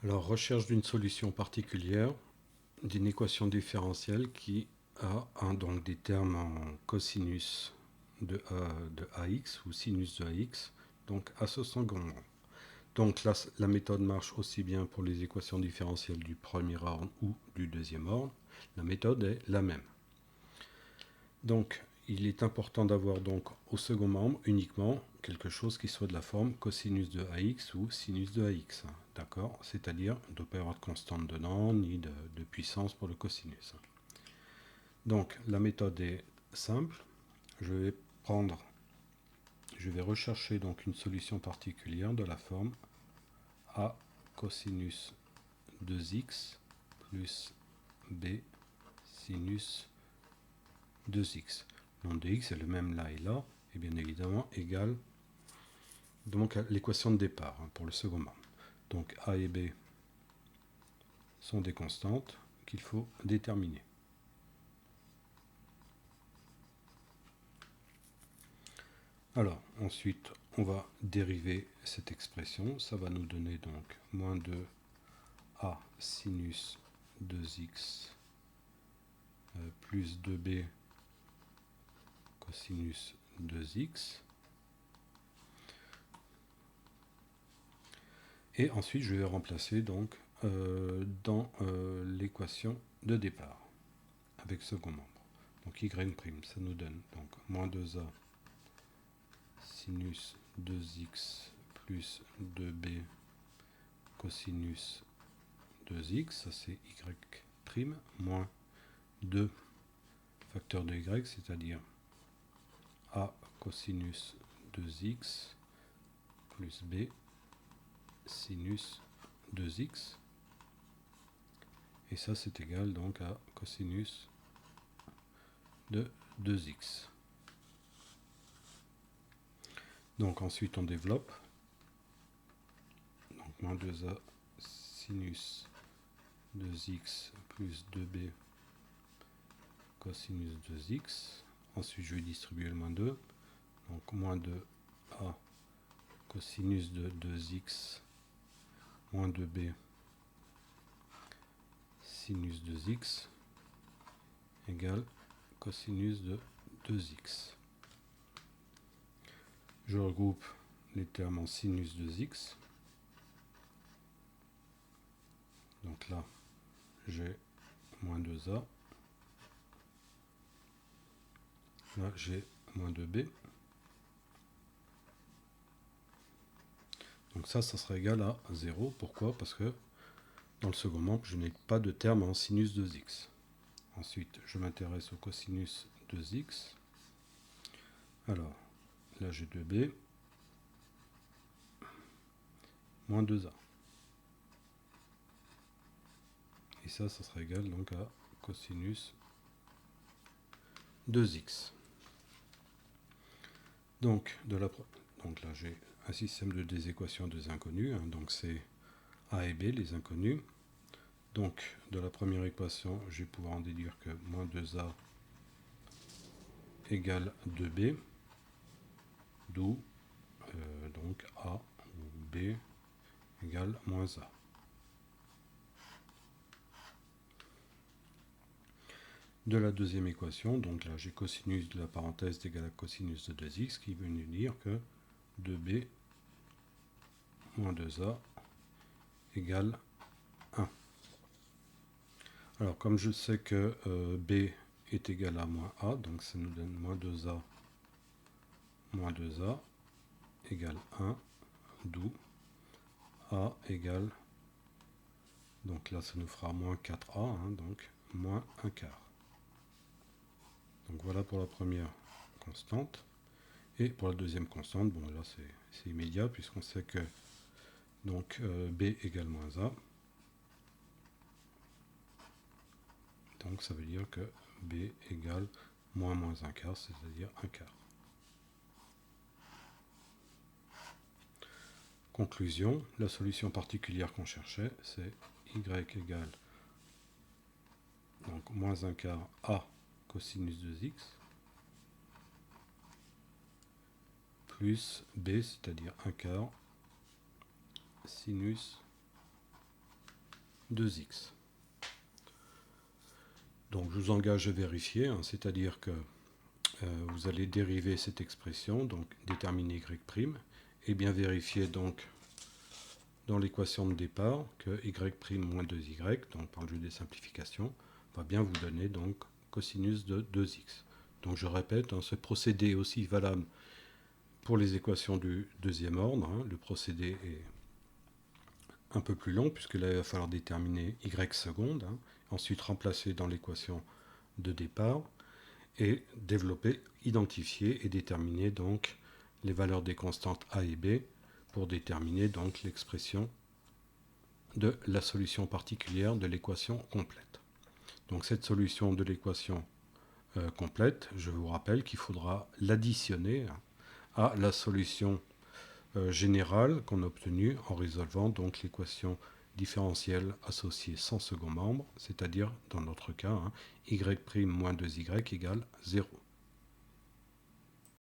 Alors, recherche d'une solution particulière d'une équation différentielle qui a donc des termes en cosinus de ax ou sinus de ax, donc à ce second rang. Donc là, la méthode marche aussi bien pour les équations différentielles du premier ordre ou du deuxième ordre. La méthode est la même. Donc, il est important d'avoir donc au second membre uniquement quelque chose qui soit de la forme cosinus de ax ou sinus de ax. D'accord? C'est-à-dire, il ne doit pas y avoir de constante dedans, ni de puissance pour le cosinus. Donc, la méthode est simple. Je vais rechercher donc une solution particulière de la forme a cosinus 2x plus b sinus 2x. Le nom de x est le même là et là, et bien évidemment égal donc à l'équation de départ pour le second membre. Donc a et b sont des constantes qu'il faut déterminer. Alors, ensuite, on va dériver cette expression. Ça va nous donner donc moins 2a sinus 2x plus 2b cosinus 2x. Et ensuite, je vais remplacer donc dans l'équation de départ avec second membre. Donc y', ça nous donne donc moins 2a sinus 2x plus 2b cosinus 2x, ça c'est y', moins 2 facteur de y, c'est-à-dire a cosinus 2x plus b sinus 2x, et ça c'est égal donc à cosinus de 2x. Donc ensuite on développe, donc moins 2a sinus 2x plus 2b cosinus 2x. Ensuite je vais distribuer le moins 2, donc moins 2a cosinus de 2x moins 2b sinus 2x égale cosinus de 2x. Je regroupe les termes en sinus 2x. Donc là, j'ai moins 2a. Là, j'ai moins 2b. Donc ça sera égal à 0. Pourquoi? Parce que dans le second membre, je n'ai pas de terme en sinus 2x. Ensuite, je m'intéresse au cosinus 2x. Alors, là j'ai 2b moins 2a. Et ça sera égal donc à cosinus 2x. Donc là j'ai un système de deux équations, deux inconnues. Donc c'est a et b, les inconnus. Donc de la première équation, je vais pouvoir en déduire que moins 2a égale 2b, d'où donc a ou b égale moins a. De la deuxième équation, donc là j'ai cosinus de la parenthèse égale à cosinus de 2x, qui veut nous dire que 2b moins 2a égale 1. Alors comme je sais que b est égal à moins a, donc ça nous donne moins 2a égale 1, d'où a égale, donc là ça nous fera moins 4a, donc moins 1 quart. Donc voilà pour la première constante. Et pour la deuxième constante, bon là c'est immédiat puisqu'on sait que donc b égale moins a. Donc ça veut dire que b égale moins 1 quart, c'est-à-dire 1 quart. Conclusion, la solution particulière qu'on cherchait, c'est y égale donc moins 1 quart a cosinus 2x plus b, c'est-à-dire 1 quart sinus 2x. Donc je vous engage à vérifier, hein, c'est-à-dire que vous allez dériver cette expression, donc déterminer y', et bien vérifier donc dans l'équation de départ que y' moins 2y, donc par le jeu des simplifications, va bien vous donner donc cosinus de 2x. Donc je répète, hein, ce procédé est aussi valable pour les équations du deuxième ordre. Hein. Le procédé est un peu plus long puisque là il va falloir déterminer y seconde, hein, ensuite remplacer dans l'équation de départ et développer, identifier et déterminer donc les valeurs des constantes a et b pour déterminer donc l'expression de la solution particulière de l'équation complète. Donc cette solution de l'équation complète, je vous rappelle qu'il faudra l'additionner à la solution générale qu'on a obtenue en résolvant donc l'équation différentielle associée sans second membre, c'est-à-dire dans notre cas, hein, y' moins 2y égale 0.